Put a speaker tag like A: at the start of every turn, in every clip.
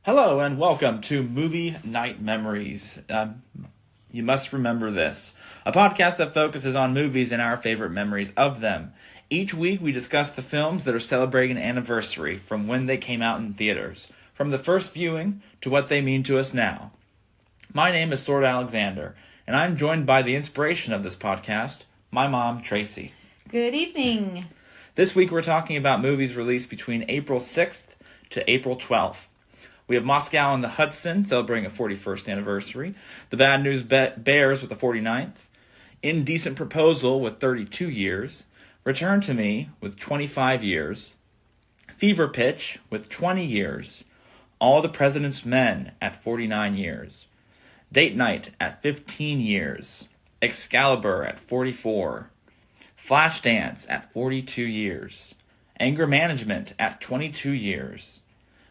A: Hello and welcome to Movie Night Memories. You must remember this. A podcast that focuses on movies and our favorite memories of them. Each week we discuss the films that are celebrating an anniversary from when they came out in theaters. From the first viewing to what they mean to us now. My name is Sword Alexander, and I'm joined by the inspiration of this podcast, my mom, Tracey.
B: Good evening.
A: This week we're talking about movies released between April 6th to April 12th. We have Moscow and the Hudson celebrating a 41st anniversary. The Bad News Bears with the 49th. Indecent Proposal with 32 years. Return to Me with 25 years. Fever Pitch with 20 years. All the President's Men at 49 years. Date Night at 15 years. Excalibur at 44. Flashdance at 42 years. Anger Management at 22 years.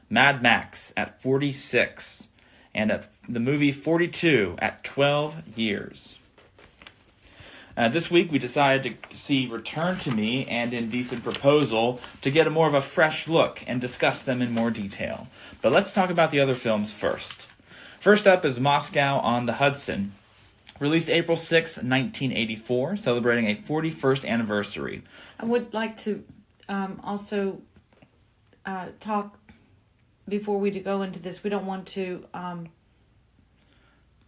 A: Mad Max at 46, and at the movie 42 at 12 years. This week we decided to see Return to Me and Indecent Proposal to get a more of a fresh look and discuss them in more detail. But let's talk about the other films first. First up is Moscow on the Hudson, released April 6th, 1984, celebrating a 41st anniversary.
B: I would like to also talk. Before we go into this, we don't want to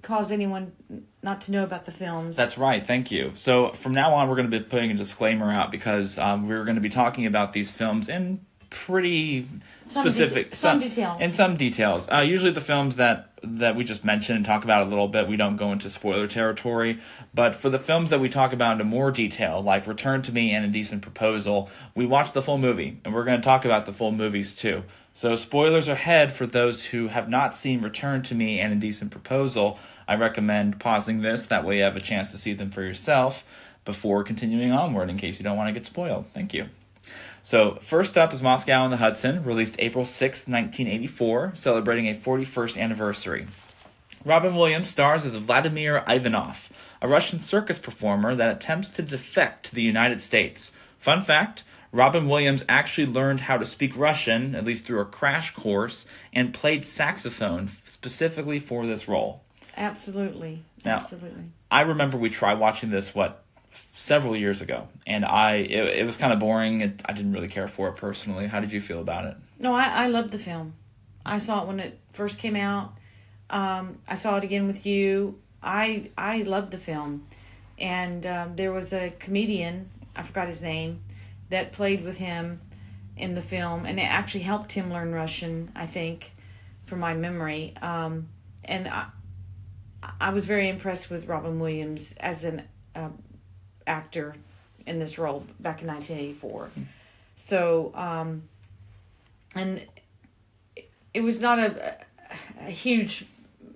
B: cause anyone not to know about the films.
A: That's right, thank you. So from now on, we're going to be putting a disclaimer out because we're going to be talking about these films in pretty specific...
B: In
A: some details. Usually the films that we just mentioned and talk about a little bit, we don't go into spoiler territory. But for the films that we talk about into more detail, like Return to Me and Indecent Proposal, we watch the full movie. And we're going to talk about the full movies too. So spoilers ahead for those who have not seen Return to Me and Indecent Proposal. I recommend pausing this. That way you have a chance to see them for yourself before continuing onward in case you don't want to get spoiled. Thank you. So first up is Moscow on the Hudson, released April 6th, 1984, celebrating a 41st anniversary. Robin Williams stars as Vladimir Ivanov, a Russian circus performer that attempts to defect to the United States. Fun fact, Robin Williams actually learned how to speak Russian, at least through a crash course, and played saxophone specifically for this role.
B: Absolutely.
A: Now,
B: Absolutely.
A: I remember we tried watching this, several years ago, and it was kind of boring. I didn't really care for it personally. How did you feel about it?
B: No, I loved the film. I saw it when it first came out. I saw it again with you. I loved the film. And there was a comedian, I forgot his name, that played with him in the film, and it actually helped him learn Russian, I think, from my memory. And I was very impressed with Robin Williams as an actor in this role back in 1984. So, and it was not a huge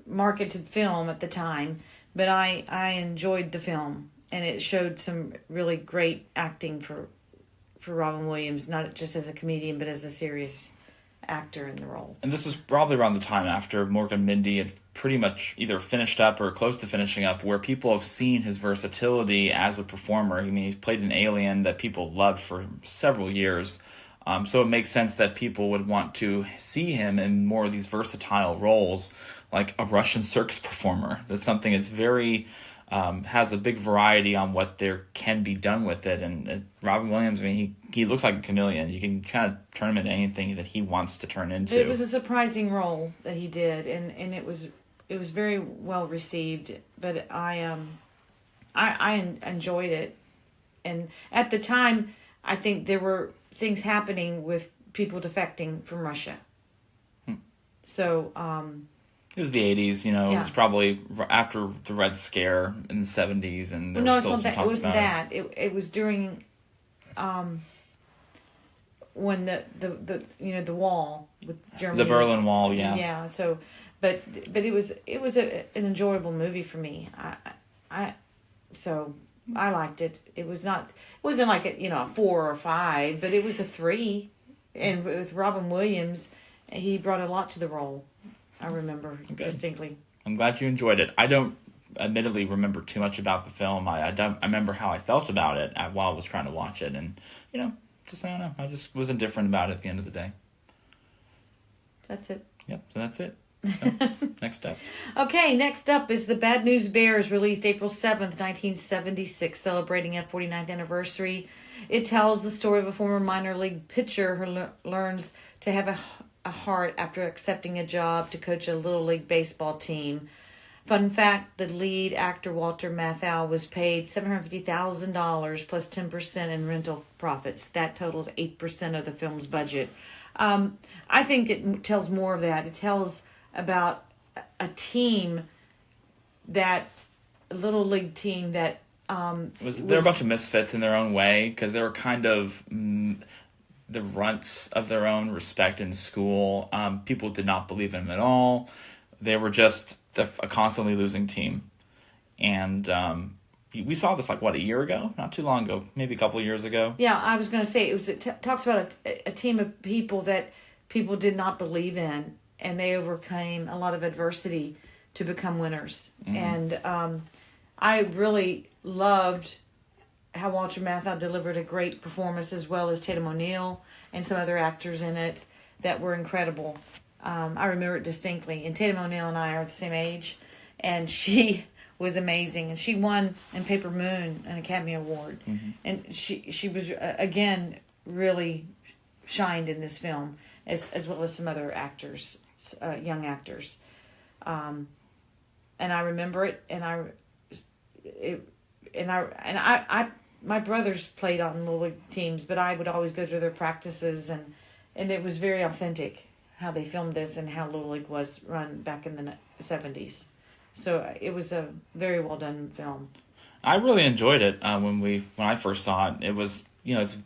B: marketed film at the time, but I enjoyed the film, and it showed some really great acting for Robin Williams, not just as a comedian, but as a serious actor in the role.
A: And this is probably around the time after Morgan Mindy had pretty much either finished up or close to finishing up, where people have seen his versatility as a performer. I mean, he's played an alien that people loved for several years. So it makes sense that people would want to see him in more of these versatile roles, like a Russian circus performer. That's something that's very... has a big variety on what there can be done with it. And Robin Williams, I mean, he looks like a chameleon. You can kind of turn him into anything that he wants to turn into.
B: It was a surprising role that he did, and it was very well received. But I enjoyed it, and at the time, I think there were things happening with people defecting from Russia. So.
A: It was the 80s, you know.
B: Yeah.
A: It was probably after the Red Scare in the 70s, and there was still some talk about it.
B: It wasn't that. It was during when the wall with Germany.
A: The Berlin Wall, yeah.
B: Yeah. So, but it was an enjoyable movie for me. I liked it. It wasn't like a 4 or 5, but it was a 3. And with Robin Williams, he brought a lot to the role. I remember distinctly.
A: I'm glad you enjoyed it. I don't admittedly remember too much about the film. I remember how I felt about it while I was trying to watch it, and I don't know. I just was indifferent about it at the end of the day.
B: That's it.
A: Yep, so that's it. So, next up.
B: Okay, next up is The Bad News Bears, released April 7th, 1976, celebrating a 49th anniversary. It tells the story of a former minor league pitcher who learns to have a heart after accepting a job to coach a little league baseball team. Fun fact, the lead actor Walter Matthau was paid $750,000 plus 10% in rental profits. That totals 8% of the film's budget. I think it tells more of that. It tells about a team a little league team that
A: they're a bunch of misfits in their own way, because they were kind of the runts of their own respect in school. People did not believe in them at all. They were just a constantly losing team. And we saw this, a year ago? Not too long ago. Maybe a couple of years ago.
B: Yeah, I was going to say, it talks about a team of people that people did not believe in, and they overcame a lot of adversity to become winners. Mm-hmm. And I really loved how Walter Matthau delivered a great performance, as well as Tatum O'Neal and some other actors in it that were incredible. I remember it distinctly. And Tatum O'Neal and I are the same age, and she was amazing. And she won in Paper Moon an Academy Award. Mm-hmm. And she was, again, really shined in this film, as well as some other actors, young actors. And I remember it, my brothers played on little league teams, but I would always go to their practices, and it was very authentic how they filmed this and how Little League was run back in the 70s. So it was a very well done film.
A: I really enjoyed it when I first saw it. It was, it's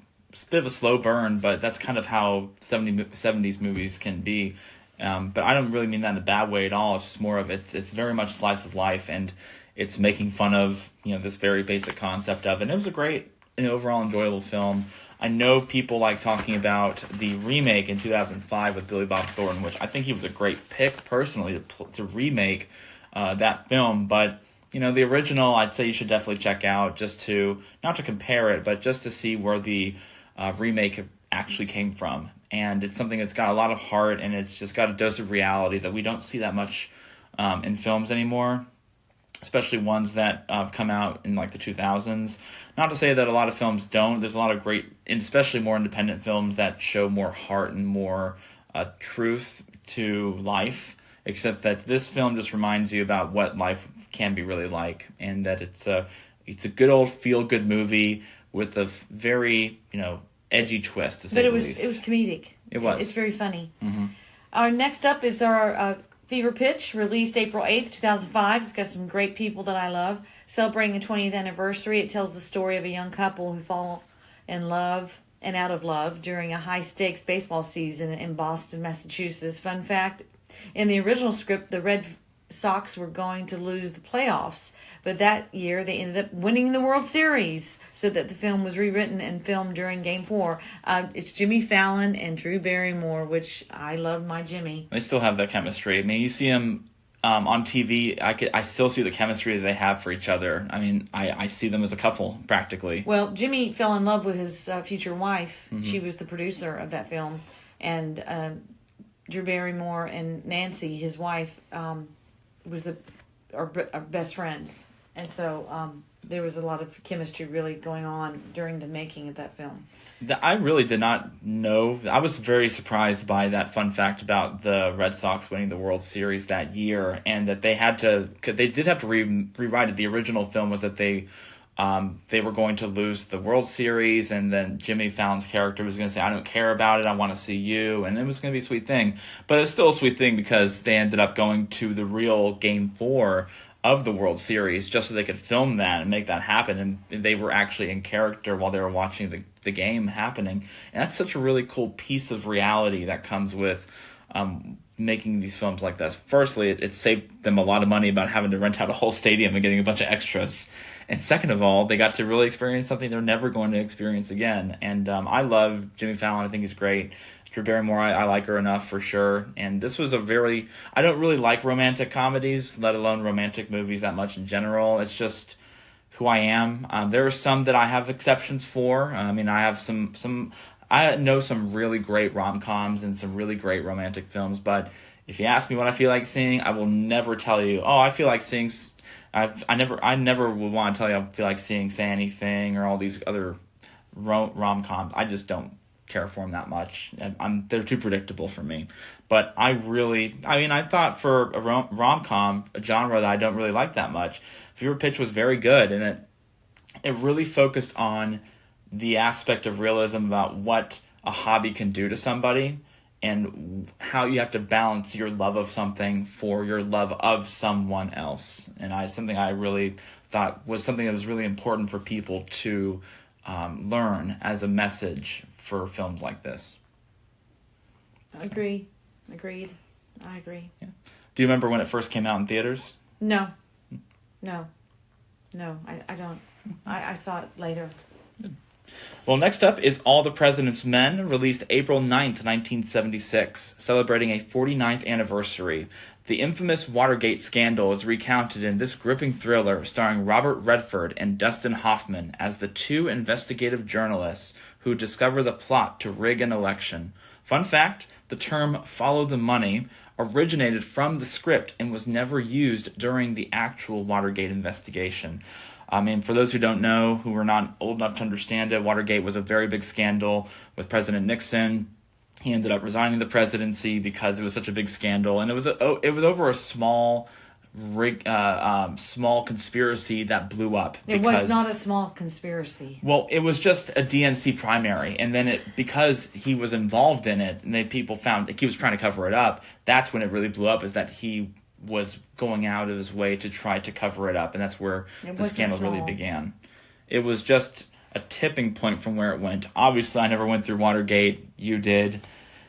A: a bit of a slow burn, but that's kind of how 70s movies can be. But I don't really mean that in a bad way at all. It's just more of it's very much slice of life, and it's making fun of this very basic concept of it. And it was a great and overall enjoyable film. I know people like talking about the remake in 2005 with Billy Bob Thornton, which I think he was a great pick personally to remake that film. But the original, I'd say you should definitely check out, just to not to compare it, but just to see where the remake actually came from. And it's something that's got a lot of heart, and it's just got a dose of reality that we don't see that much in films anymore, especially ones that come out in the 2000s. Not to say that a lot of films don't. There's a lot of great, and especially more independent films that show more heart and more truth to life, except that this film just reminds you about what life can be really like, and that it's a good old feel-good movie with a very, edgy twist, to say the least. But
B: it was comedic.
A: It was.
B: It's very funny.
A: Mm-hmm.
B: Our next up is our Fever Pitch, released April 8th, 2005. It's got some great people that I love. Celebrating the 20th anniversary, it tells the story of a young couple who fall in love and out of love during a high-stakes baseball season in Boston, Massachusetts. Fun fact, in the original script, the Red Sox were going to lose the playoffs, but that year they ended up winning the World Series, so that the film was rewritten and filmed during Game 4. It's Jimmy Fallon and Drew Barrymore, which I love my Jimmy.
A: They still have that chemistry. I mean, you see them on TV. I still see the chemistry that they have for each other. I mean, I see them as a couple, practically.
B: Well, Jimmy fell in love with his future wife. Mm-hmm. She was the producer of that film, and Drew Barrymore and Nancy, his wife, was our best friends, and so there was a lot of chemistry really going on during the making of that film.
A: I really did not know. I was very surprised by that fun fact about the Red Sox winning the World Series that year, and that they did have to rewrite it. The original film was that they were going to lose the World Series, and then Jimmy Fallon's character was going to say, "I don't care about it, I want to see you," and it was going to be a sweet thing. But it's still a sweet thing because they ended up going to the real Game 4 of the World Series just so they could film that and make that happen, and they were actually in character while they were watching the game happening. And that's such a really cool piece of reality that comes with making these films like this. Firstly, it saved them a lot of money about having to rent out a whole stadium and getting a bunch of extras. And second of all, they got to really experience something they're never going to experience again. And I love Jimmy Fallon. I think he's great. Drew Barrymore, I like her enough for sure. And this was I don't really like romantic comedies, let alone romantic movies that much in general. It's just who I am. There are some that I have exceptions for. I mean, I have I know some really great rom-coms and some really great romantic films, but If you ask me what I feel like seeing, I will never tell you, oh, I feel like seeing... I never would want to tell you I feel like seeing Say Anything or all these other rom-coms. I just don't care for them that much. They're too predictable for me. But I thought for a rom-com, a genre that I don't really like that much, Fever Pitch was very good, and it really focused on the aspect of realism about what a hobby can do to somebody and how you have to balance your love of something for your love of someone else. And something I really thought was something that was really important for people to learn as a message for films like this.
B: Agreed. I agree.
A: Yeah. Do you remember when it first came out in theaters?
B: No, I don't. I saw it later.
A: Well, next up is All the President's Men, released April 9th, 1976, celebrating a 49th anniversary. The infamous Watergate scandal is recounted in this gripping thriller starring Robert Redford and Dustin Hoffman as the two investigative journalists who discover the plot to rig an election. Fun fact, the term "follow the money" originated from the script and was never used during the actual Watergate investigation. I mean, for those who don't know, who are not old enough to understand it, Watergate was a very big scandal with President Nixon. He ended up resigning the presidency because it was such a big scandal, and it was over a small conspiracy that blew up.
B: It was not a small conspiracy.
A: Well, it was just a DNC primary, and then because he was involved in it, and then people found he was trying to cover it up. That's when it really blew up. Is that he was going out of his way to try to cover it up, and that's where the scandal really began. It was just a tipping point from where it went. Obviously, I never went through Watergate. You did.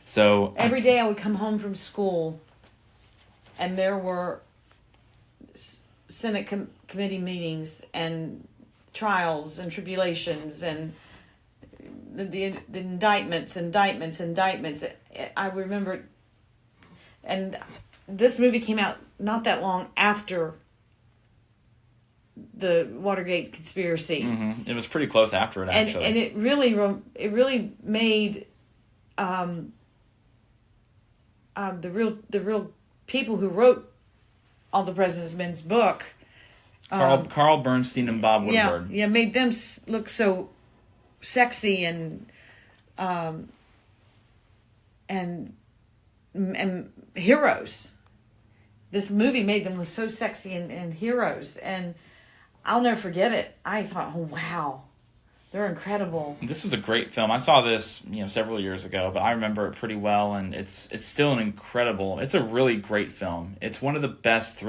A: So
B: every day I would come home from school, and there were Senate committee meetings and trials and tribulations and the indictments. I remember, and this movie came out not that long after the Watergate conspiracy.
A: Mm-hmm. It was pretty close after it, actually.
B: And it really made the real people who wrote All the President's Men's book,
A: Carl Bernstein and Bob Woodward.
B: Yeah, made them look so sexy and heroes. This movie made them look so sexy and heroes, and I'll never forget it. I thought, oh wow, they're incredible.
A: This was a great film. I saw this, several years ago, but I remember it pretty well, and it's still it's a really great film. It's one of the best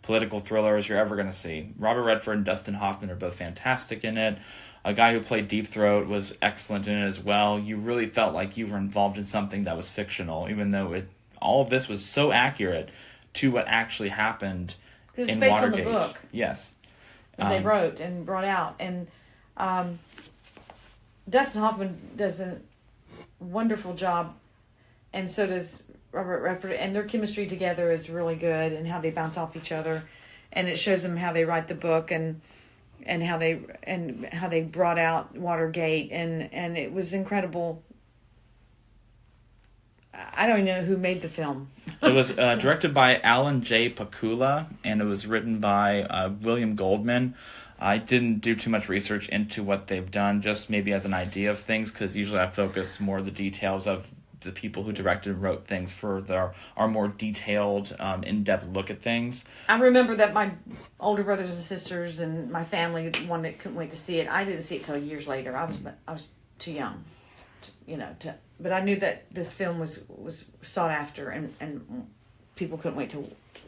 A: political thrillers you're ever going to see. Robert Redford and Dustin Hoffman are both fantastic in it. A guy who played Deep Throat was excellent in it as well. You really felt like you were involved in something that was fictional, even though all of this was so accurate to what actually happened in Watergate.
B: It's based on the book.
A: Yes.
B: That they wrote and brought out. And Dustin Hoffman does a wonderful job, and so does Robert Redford, and their chemistry together is really good, and how they bounce off each other, and it shows them how they write the book and how they brought out Watergate, and it was incredible. I don't know who made the film.
A: It was directed by Alan J. Pakula, and it was written by William Goldman. I didn't do too much research into what they've done, just maybe as an idea of things, because usually I focus more the details of the people who directed and wrote things for our more detailed, in-depth look at things.
B: I remember that my older brothers and sisters and my family couldn't wait to see it. I didn't see it till years later. I was too young, but I knew that this film was sought after, and people couldn't wait to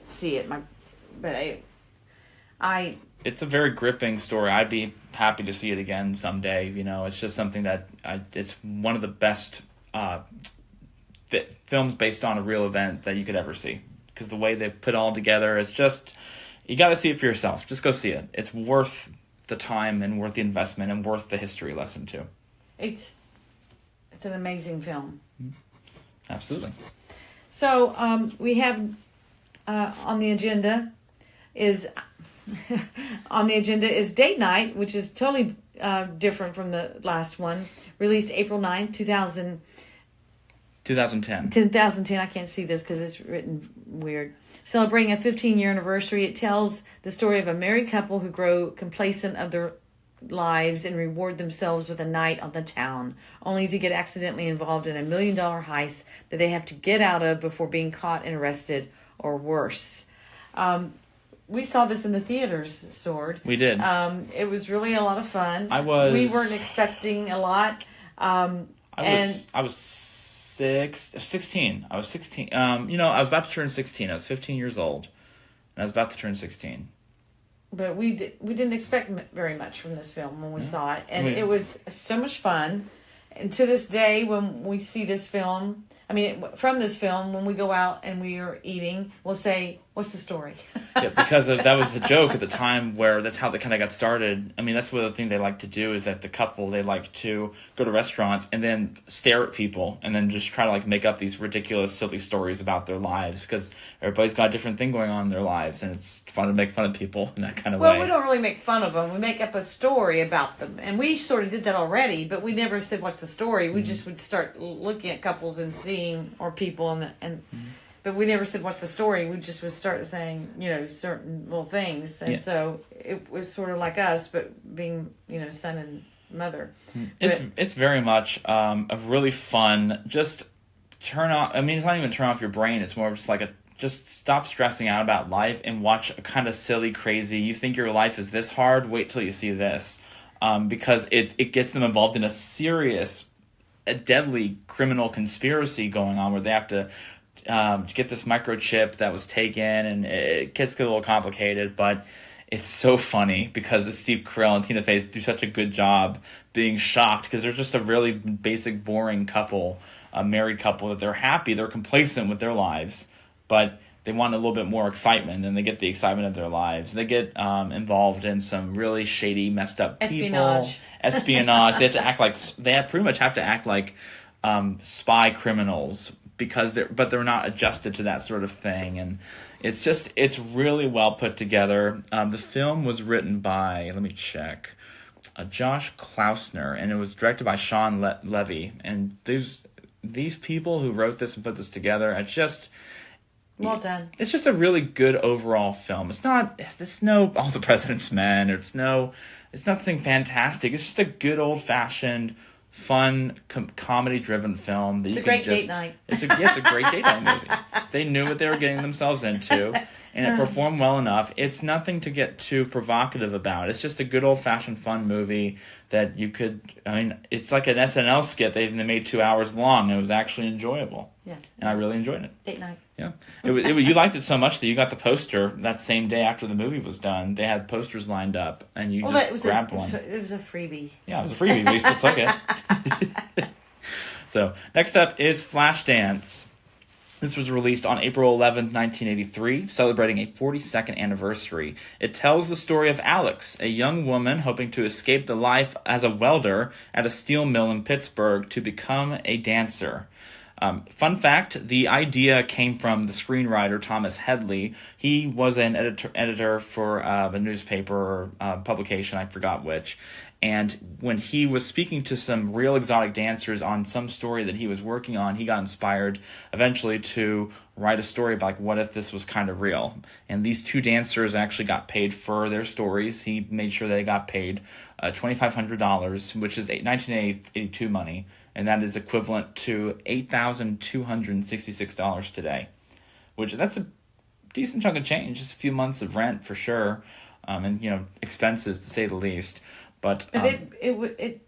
B: see it.
A: It's a very gripping story. I'd be happy to see it again someday. It's just something that it's one of the best films based on a real event that you could ever see. Because the way they put it all together, it's just, you got to see it for yourself. Just go see it. It's worth the time and worth the investment and worth the history lesson too.
B: It's an amazing film.
A: Absolutely.
B: So we have on the agenda is Date Night, which is totally different from the last one. Released April 9th, 2000.
A: 2010.
B: 2010. I can't see this because it's written weird. Celebrating a 15-year anniversary, it tells the story of a married couple who grow complacent of their lives and reward themselves with a night on the town, only to get accidentally involved in a $1 million heist that they have to get out of before being caught and arrested, or worse. We saw this in the theaters, Sword.
A: We did.
B: It was really a lot of fun.
A: We
B: weren't expecting a lot.
A: I was 16. I was 16. I was about to turn 16. I was 15 years old, and I was about to turn 16.
B: But we didn't expect very much from this film when we saw it, and it was so much fun. And to this day, when we see this film, from this film, when we go out and we are eating, we'll say, "What's the story?"
A: Yeah, because that was the joke at the time, where that's how they kind of got started. That's what the thing they like to do is that the couple, they like to go to restaurants and then stare at people and then just try to make up these ridiculous, silly stories about their lives, because everybody's got a different thing going on in their lives, and it's fun to make fun of people in that kind of way.
B: Well, we don't really make fun of them. We make up a story about them, and we sort of did that already, but we never said, "What's the story?" We just would start looking at couples and seeing, or people, but we never said, "What's the story?" We just would start saying, certain little things. And so it was sort of like us, but being, son and mother.
A: It's very much a really fun, just turn off, it's not even turn off your brain. It's more just just stop stressing out about life and watch a kind of silly, crazy, you think your life is this hard? Wait till you see this. Because it gets them involved in a serious, a deadly criminal conspiracy going on, where they have to get this microchip that was taken, and it gets a little complicated, but it's so funny because Steve Carell and Tina Fey do such a good job being shocked, because they're just a really basic, boring couple, a married couple, that they're happy, they're complacent with their lives, but they want a little bit more excitement, and they get the excitement of their lives. They get involved in some really shady, messed up people. Espionage. They pretty much have to act like spy criminals, because they're not adjusted to that sort of thing, and it's really well put together. The film was written by, let me check, Josh Klausner, and it was directed by Sean Levy. And these people who wrote this and put this together,
B: well done.
A: It's just a really good overall film. It's no All the President's Men, or it's nothing fantastic. It's just a good old fashioned, fun, comedy-driven film.
B: It's a great date night.
A: It's a great date night movie. They knew what they were getting themselves into, and it performed well enough. It's nothing to get too provocative about. It's just a good old-fashioned fun movie that you could, it's like an SNL skit they made 2 hours long, and it was actually enjoyable.
B: Yeah.
A: And I really enjoyed it.
B: Date night.
A: Yeah. You liked it so much that you got the poster that same day after the movie was done. They had posters lined up, and you grabbed one.
B: It was a freebie.
A: Yeah, it was a freebie, but you still took it. So, next up is Flashdance. This was released on April 11th, 1983, celebrating a 42nd anniversary. It tells the story of Alex, a young woman hoping to escape the life as a welder at a steel mill in Pittsburgh to become a dancer. Fun fact, the idea came from the screenwriter Thomas Headley. He was an editor for a newspaper or publication, I forgot which. And when he was speaking to some real exotic dancers on some story that he was working on, he got inspired eventually to write a story about what if this was kind of real. And these two dancers actually got paid for their stories. He made sure they got paid $2,500, which is 1982 money. And that is equivalent to $8,266 today, which that's a decent chunk of change. Just a few months of rent for sure, and expenses to say the least. But
B: it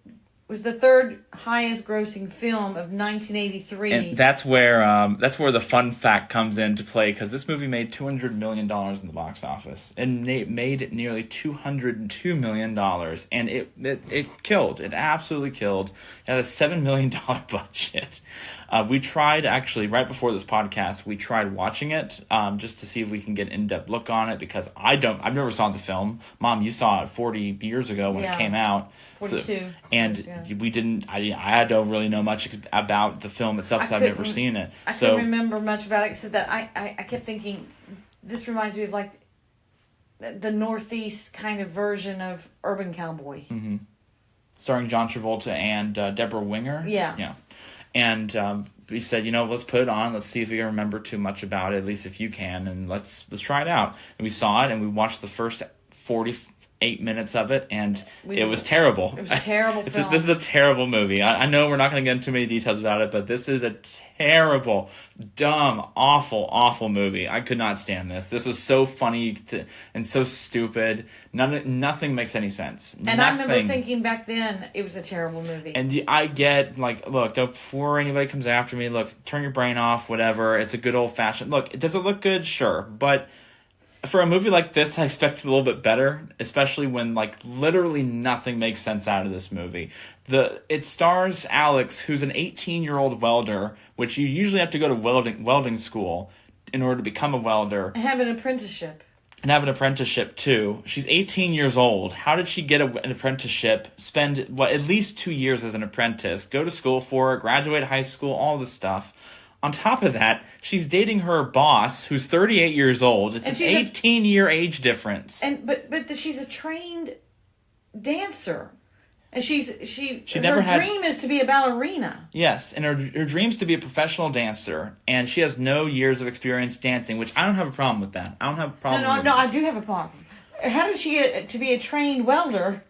B: was the third highest grossing film of 1983.
A: And that's where the fun fact comes into play, because this movie made $200 million in the box office. And it made nearly $202 million. And it killed. It absolutely killed. It had a $7 million budget. We tried, actually, right before this podcast, we tried watching it just to see if we can get an in-depth look on it, because I've never saw the film. Mom, you saw it 40 years ago when it came out.
B: 42.
A: We didn't, I don't really know much about the film itself because I've never seen it.
B: I couldn't remember much about it, except that I kept thinking, this reminds me of like the Northeast kind of version of Urban Cowboy.
A: Mm-hmm. Starring John Travolta and Deborah Winger.
B: Yeah.
A: Yeah. And we said, let's put it on. Let's see if we can remember too much about it, at least if you can, and let's try it out. And we saw it, and we watched the first 48 minutes of it, and it was terrible.
B: It was a terrible film.
A: This is a terrible movie. I know we're not going to get into too many details about it, but this is a terrible, dumb, awful movie. I could not stand this. This was so funny and so stupid. Nothing makes any sense.
B: And I remember thinking back then it was a terrible movie.
A: And I get, look, before anybody comes after me, look, turn your brain off, whatever. It's a good old-fashioned... Look, does it look good? Sure. But for a movie like this, I expected a little bit better, especially when, literally nothing makes sense out of this movie. It stars Alex, who's an 18-year-old welder, which you usually have to go to welding school in order to become a welder.
B: And have an apprenticeship.
A: And have an apprenticeship, too. She's 18 years old. How did she get an apprenticeship, spend, at least 2 years as an apprentice, go to school for it, graduate high school, all this stuff? On top of that, she's dating her boss, who's 38 years old. It's an 18-year age difference.
B: But she's a trained dancer. And her dream is to be a ballerina.
A: Yes, and her dream is to be a professional dancer, and she has no years of experience dancing, which I don't have a problem with that. I don't have a problem with
B: No, I do have a problem. How did she get to be a trained welder?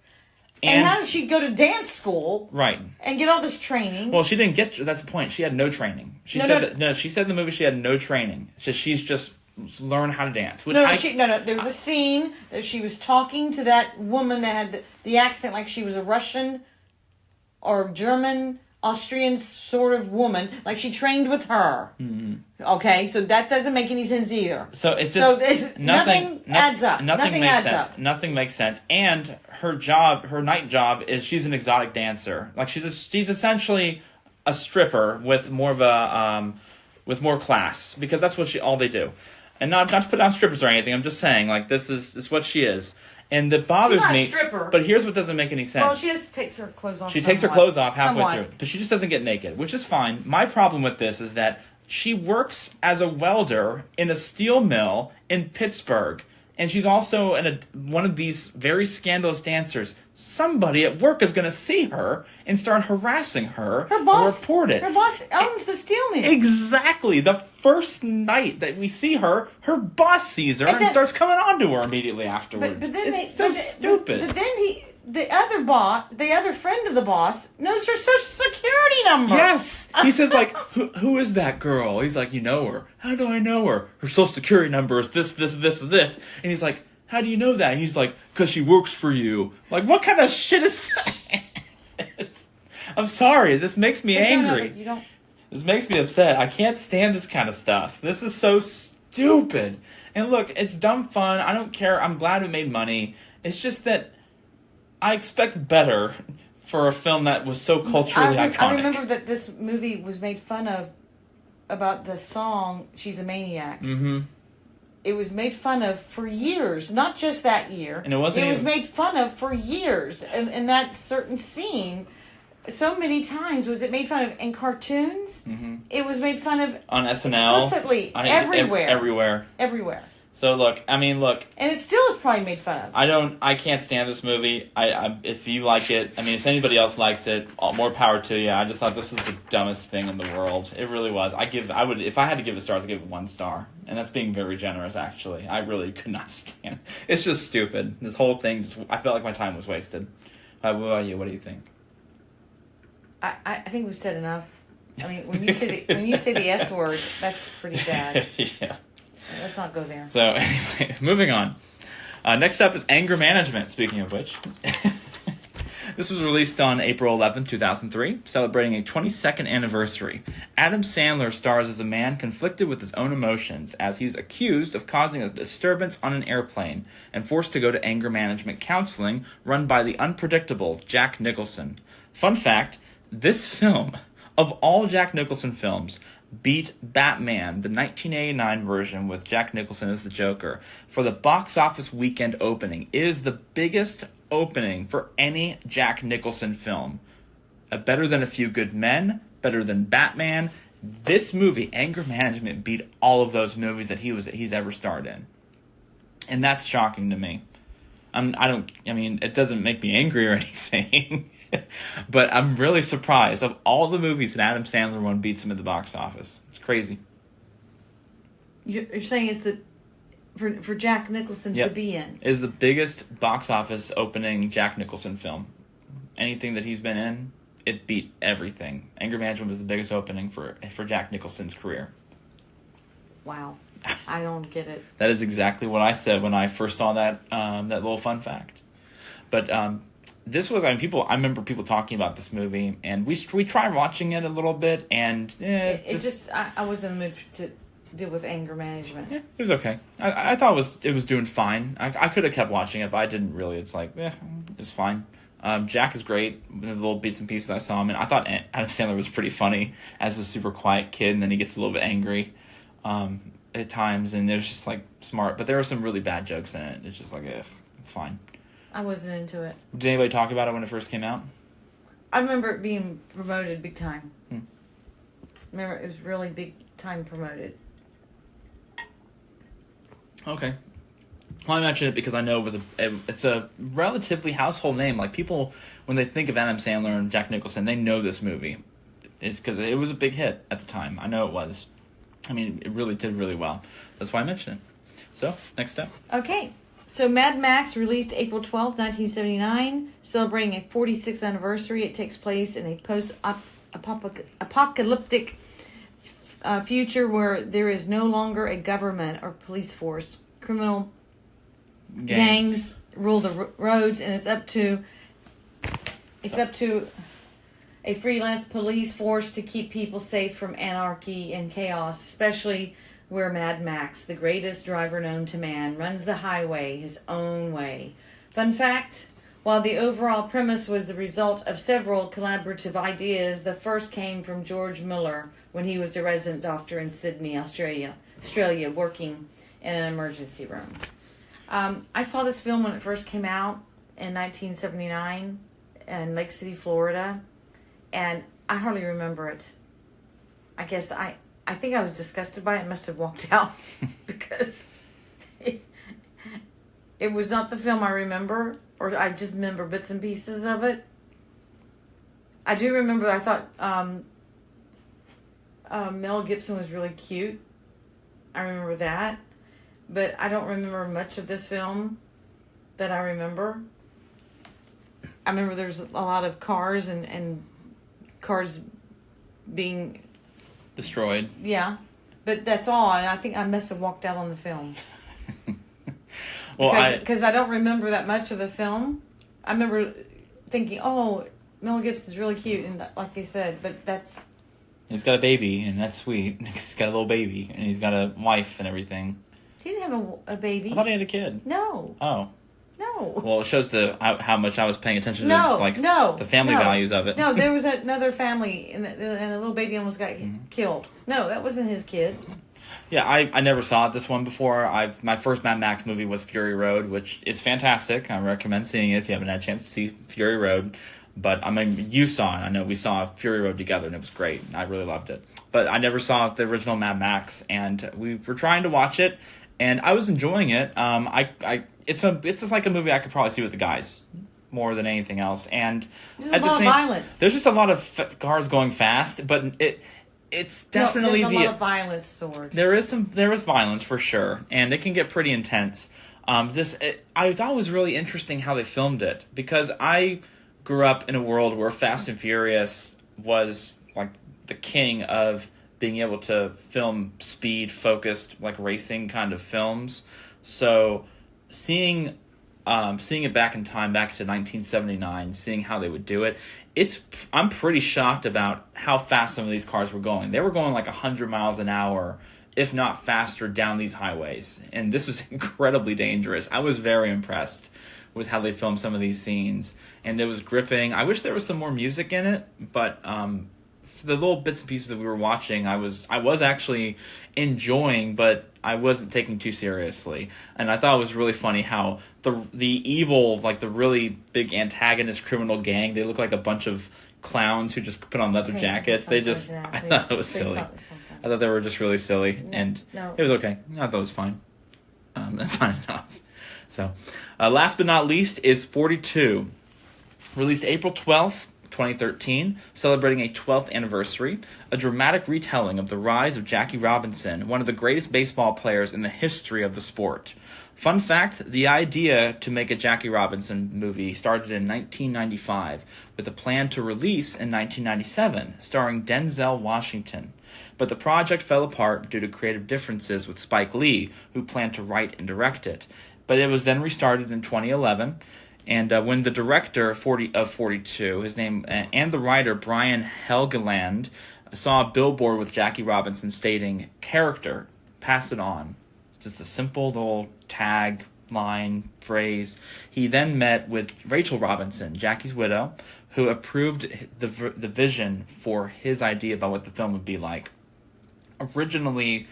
B: And how did she go to dance school?
A: Right.
B: And get all this training?
A: Well, she didn't get... That's the point. She had no training. She said in the movie she had no training. She's just learned how to dance.
B: There was a scene that she was talking to that woman that had the accent like she was a Russian or German, Austrian sort of woman. Like she trained with her. Mm-hmm. Okay, so that doesn't make any sense either.
A: So it's just...
B: nothing adds up.
A: Nothing makes sense. Nothing makes sense. And her night job is she's an exotic dancer. She's essentially a stripper with more of a with more class, because that's what all they do. And not to put down strippers or anything. I'm just saying this is what she is. And that bothers me.
B: She's not a stripper.
A: But here's what doesn't make any sense.
B: Well, she just takes her clothes off.
A: She takes her clothes off halfway through, but she just doesn't get naked, which is fine. My problem with this is that she works as a welder in a steel mill in Pittsburgh. And she's also one of these very scandalous dancers. Somebody at work is going to see her and start harassing her or report it.
B: Her boss owns the steel mill.
A: Exactly. The first night that we see her boss sees her and starts coming on to her immediately afterwards.
B: But then
A: it's so stupid.
B: But then the other friend of the boss knows her social security number.
A: Yes. He says, who is that girl? He's like, you know her. How do I know her? Her social security number is this. And he's like, how do you know that? And he's like, because she works for you. What kind of shit is that? I'm sorry. This makes me angry.
B: You don't.
A: This makes me upset. I can't stand this kind of stuff. This is so stupid. And look, it's dumb fun. I don't care. I'm glad we made money. It's just that I expect better for a film that was so culturally iconic.
B: I remember that this movie was made fun of about the song "She's a Maniac." Mm-hmm. It was made fun of for years, not just that year.
A: And it wasn't.
B: It was made fun of for years, and that certain scene. So many times was it made fun of in cartoons. Mm-hmm. It was made fun of
A: on SNL
B: explicitly everywhere.
A: So look, and
B: it still is probably made fun of.
A: I can't stand this movie. If you like it, if anybody else likes it, more power to you. I just thought this is the dumbest thing in the world. It really was. If I had to give it stars, I'd give it 1 star, and that's being very generous. Actually, I really could not stand it. It's just stupid. This whole thing, I felt like my time was wasted. What about you? What do you think?
B: I think we've said enough. When you say the S word, that's pretty bad.
A: Yeah.
B: Let's not go there.
A: So anyway, moving on. Next up is Anger Management, speaking of which. This was released on April 11th, 2003, celebrating a 22nd anniversary. Adam Sandler stars as a man conflicted with his own emotions as he's accused of causing a disturbance on an airplane and forced to go to anger management counseling run by the unpredictable Jack Nicholson. Fun fact, this film, of all Jack Nicholson films, beat Batman, the 1989 version with Jack Nicholson as the Joker, for the box office weekend opening. It is the biggest opening for any Jack Nicholson film. Better than A Few Good Men, better than Batman. This movie, Anger Management, beat all of those movies that he's ever starred in. And that's shocking to me. It doesn't make me angry or anything. But I'm really surprised. Of all the movies, an Adam Sandler one beats him at the box office. It's crazy.
B: You're saying it's for Jack Nicholson to be in.
A: It is the biggest box office opening Jack Nicholson film. Anything that he's been in, it beat everything. Anger Management was the biggest opening for Jack Nicholson's career.
B: Wow. I don't get it.
A: That is exactly what I said when I first saw that little fun fact. But this was, I remember people talking about this movie, and we tried watching it a little bit, and
B: I was in the mood to deal with Anger Management.
A: Yeah, it was okay. I thought it was doing fine. I could have kept watching it, but I didn't really. It's like, it's fine. Jack is great. The little bits and pieces I saw him in. I thought Adam Sandler was pretty funny as the super quiet kid, and then he gets a little bit angry at times, and there's just like smart, but there were some really bad jokes in it. It's just like, it's fine.
B: I wasn't into it.
A: Did anybody talk about it when it first came out?
B: I remember it being promoted big time. Remember, it was really big time promoted.
A: Okay. Well, I mention it because I know it's a relatively household name. Like, people, when they think of Adam Sandler and Jack Nicholson, they know this movie. It's because it was a big hit at the time. I know it was. I mean, it really did really well. That's why I mentioned it. So, next step.
B: Okay. So, Mad Max, released April 12th, 1979, celebrating a 46th anniversary. It takes place in a post-apocalyptic future where there is no longer a government or police force. Criminal gangs rule the roads, and it's up to a freelance police force to keep people safe from anarchy and chaos, especially where Mad Max, the greatest driver known to man, runs the highway his own way. Fun fact, while the overall premise was the result of several collaborative ideas, the first came from George Miller when he was a resident doctor in Sydney, Australia, working in an emergency room. I saw this film when it first came out in 1979 in Lake City, Florida, and I hardly remember it. I guess I think I was disgusted by it and must have walked out because it was not the film I remember, or I just remember bits and pieces of it. I do remember I thought Mel Gibson was really cute. I remember that. But I don't remember much of this film that I remember. I remember there's a lot of cars and cars being
A: destroyed.
B: Yeah. But that's all. And I think I must have walked out on the film.
A: Well,
B: because I don't remember that much of the film. I remember thinking, oh, Mel Gibson's really cute, and like they said, but that's...
A: He's got a baby, and that's sweet. He's got a little baby, and he's got a wife and everything.
B: He didn't have a baby.
A: I thought he had a kid.
B: No.
A: Oh.
B: No.
A: Well, it shows how much I was paying attention to the family values of it.
B: No, there was another family, and a little baby almost got killed. No, that wasn't his kid.
A: Yeah, I never saw this one before. My first Mad Max movie was Fury Road, which it's fantastic. I recommend seeing it if you haven't had a chance to see Fury Road. But, I mean, you saw it. I know we saw Fury Road together, and it was great. I really loved it. But I never saw the original Mad Max, and we were trying to watch it, and I was enjoying it. It's just like a movie I could probably see with the guys more than anything else. And
B: there's a lot of violence.
A: There's just a lot of cars going fast, but it's definitely
B: there's a lot of violence, Sword.
A: There is violence for sure, and it can get pretty intense. I thought it was really interesting how they filmed it, because I grew up in a world where Fast and Furious was like the king of being able to film speed focused, like racing kind of films. So seeing it back in time, back to 1979, seeing how they would do it, I'm pretty shocked about how fast some of these cars were going. They were going like 100 miles an hour, if not faster, down these highways. And this was incredibly dangerous. I was very impressed with how they filmed some of these scenes. And it was gripping. I wish there was some more music in it, but the little bits and pieces that we were watching, I was actually enjoying, but I wasn't taking too seriously. And I thought it was really funny how the evil, like the really big antagonist criminal gang, they look like a bunch of clowns who just put on leather jackets. I thought it was silly. I thought they were just really silly, and it was okay. I thought it was fine. Fine enough. So, last but not least is 42. Released April 12th, 2013, celebrating a 12th anniversary, a dramatic retelling of the rise of Jackie Robinson, one of the greatest baseball players in the history of the sport. Fun fact, the idea to make a Jackie Robinson movie started in 1995, with a plan to release in 1997, starring Denzel Washington. But the project fell apart due to creative differences with Spike Lee, who planned to write and direct it. But it was then restarted in 2011, and when the director of 42, his name, and the writer Brian Helgeland saw a billboard with Jackie Robinson stating, "Character, pass it on." Just a simple little tag line phrase. He then met with Rachel Robinson, Jackie's widow, who approved the vision for his idea about what the film would be like. Originally,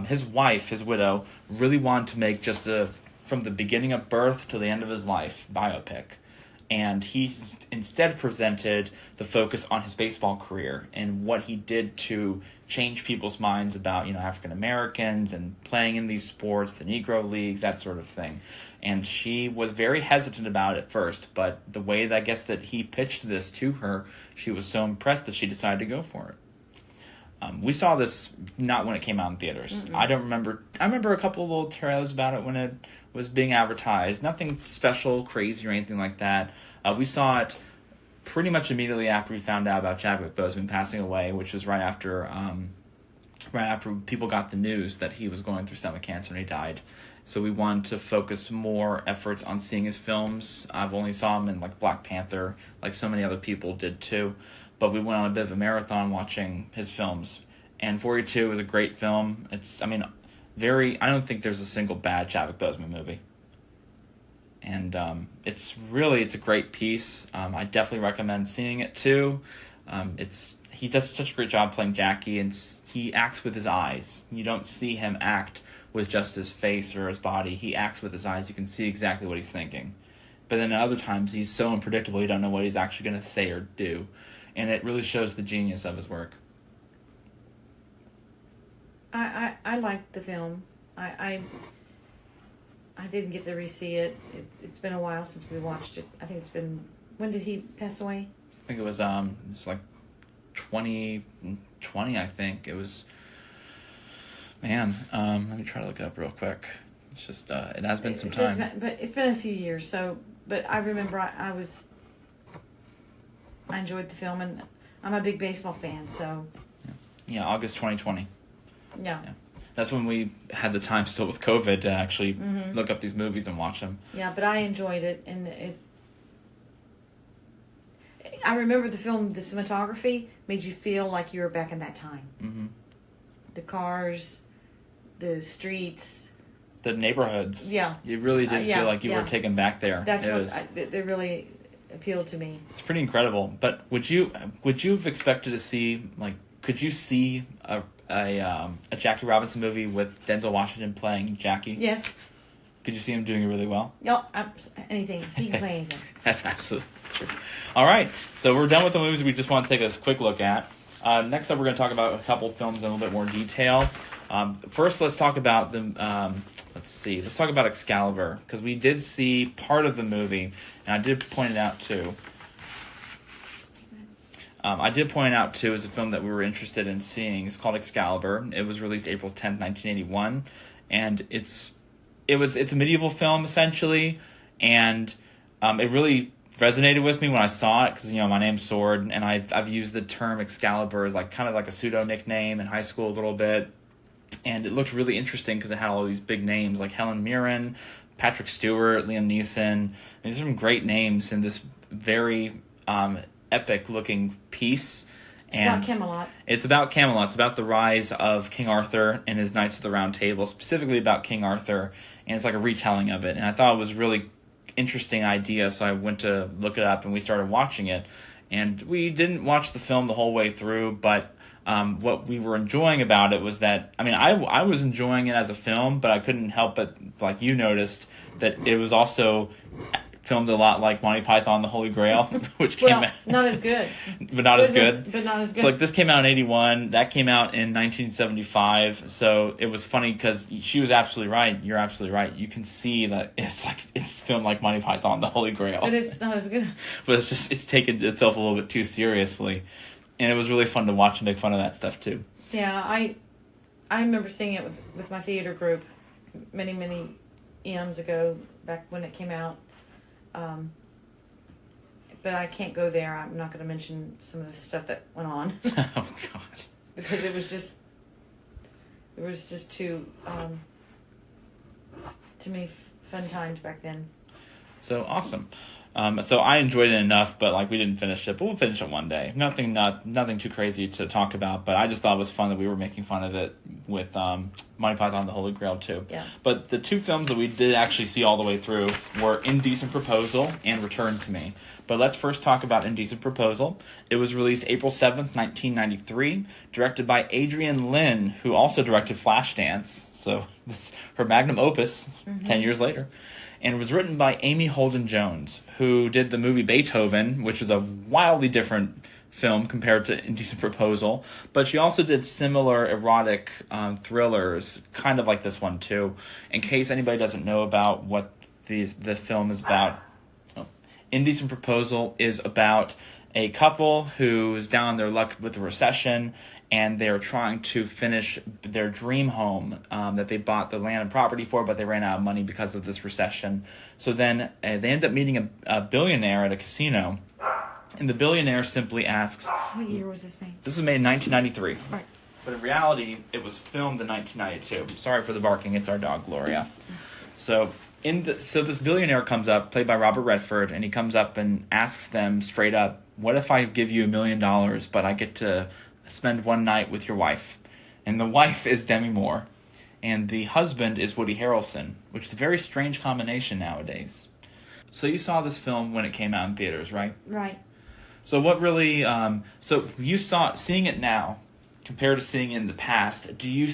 A: his wife, his widow, really wanted to make just a from the beginning of birth to the end of his life biopic. And he instead presented the focus on his baseball career and what he did to change people's minds about, African Americans and playing in these sports, the Negro Leagues, that sort of thing. And she was very hesitant about it at first, but the way that I guess that he pitched this to her, she was so impressed that she decided to go for it. We saw this not when it came out in theaters. Mm-mm. I remember a couple of little trailers about it when it was being advertised. Nothing special, crazy, or anything like that. We saw it pretty much immediately after we found out about Chadwick Boseman passing away, which was right after people got the news that he was going through stomach cancer and he died. So we wanted to focus more efforts on seeing his films. I've only saw him in like Black Panther, like so many other people did too. But we went on a bit of a marathon watching his films. And 42 was a great film. I don't think there's a single bad Chadwick Boseman movie. And it's a great piece. I definitely recommend seeing it too. He does such a great job playing Jackie, and he acts with his eyes. You don't see him act with just his face or his body. He acts with his eyes. You can see exactly what he's thinking. But then at other times, he's so unpredictable, you don't know what he's actually going to say or do. And it really shows the genius of his work.
B: I liked the film. I didn't get to re-see it. It's been a while since we watched it. I think it's been... When did he pass away?
A: I think it was like 2020, I think. It was... Man, let me try to look it up real quick. It's just... it has been some time.
B: But it's been a few years, so... But I remember I enjoyed the film, and I'm a big baseball fan, so...
A: Yeah, August 2020.
B: Yeah.
A: That's when we had the time still with COVID to actually look up these movies and watch them.
B: Yeah, but I enjoyed it, and I remember the film, the cinematography made you feel like you were back in that time. Mm-hmm. The cars, the streets,
A: the neighborhoods.
B: Yeah,
A: you really did feel like you were taken back there.
B: That's they really appealed to me.
A: It's pretty incredible. But would you have expected to see, like, could you see a Jackie Robinson movie with Denzel Washington playing Jackie?
B: Yes.
A: Could you see him doing it really well?
B: No, anything. He can play anything.
A: That's absolutely true. All right, so we're done with the movies we just want to take a quick look at. Next up, we're going to talk about a couple films in a little bit more detail. First, let's talk about Let's talk about Excalibur, because we did see part of the movie, and I did point it out too. Is a film that we were interested in seeing. It's called Excalibur. It was released April 10th, 1981, and it's a medieval film essentially, and it really resonated with me when I saw it because my name's Sword, and I've used the term Excalibur as kind of like a pseudo nickname in high school a little bit, and it looked really interesting because it had all these big names like Helen Mirren, Patrick Stewart, Liam Neeson. These are some great names in this very epic-looking piece.
B: It's about Camelot.
A: It's about Camelot. It's about the rise of King Arthur and his Knights of the Round Table, specifically about King Arthur, and it's like a retelling of it. And I thought it was a really interesting idea, so I went to look it up, and we started watching it. And we didn't watch the film the whole way through, but what we were enjoying about it was that, I was enjoying it as a film, but I couldn't help but, like you noticed, that it was also filmed a lot like Monty Python and the Holy Grail, which came out...
B: not as good.
A: But not as good.
B: But not as good.
A: So, like, this came out in 81. That came out in 1975. So it was funny because she was absolutely right. You're absolutely right. You can see that it's filmed like Monty Python and the Holy Grail.
B: But it's not as good.
A: But it's taken itself a little bit too seriously. And it was really fun to watch and make fun of that stuff, too.
B: Yeah, I remember seeing it with my theater group many, many eons ago, back when it came out. But I can't go there. I'm not going to mention some of the stuff that went on.
A: Oh, God.
B: Because it was just too, to me, fun times back then.
A: So, awesome. So I enjoyed it enough, but like we didn't finish it. But we'll finish it one day. Nothing too crazy to talk about. But I just thought it was fun that we were making fun of it with Monty Python and the Holy Grail too.
B: Yeah.
A: But the two films that we did actually see all the way through were Indecent Proposal and Return to Me. But let's first talk about Indecent Proposal. It was released April 7th, 1993, directed by Adrienne Lynn, who also directed Flashdance. So this her magnum opus 10 years later. And it was written by Amy Holden Jones, who did the movie Beethoven, which was a wildly different film compared to Indecent Proposal. But she also did similar erotic thrillers, kind of like this one too. In case anybody doesn't know about what the film is about, Indecent Proposal is about a couple who's down on their luck with the recession, and they're trying to finish their dream home that they bought the land and property for, but they ran out of money because of this recession. So then they end up meeting a billionaire at a casino, and the billionaire simply asks...
B: What year was this made?
A: This was made in 1993.
B: Right.
A: But in reality, it was filmed in 1992. Sorry for the barking, it's our dog, Gloria. So this billionaire comes up, played by Robert Redford, and he comes up and asks them straight up, what if I give you $1 million, but I get to spend one night with your wife? And the wife is Demi Moore, and the husband is Woody Harrelson, which is a very strange combination nowadays. So you saw this film when it came out in theaters, right?
B: Right.
A: So what really, so you seeing it now, compared to seeing it in the past, do you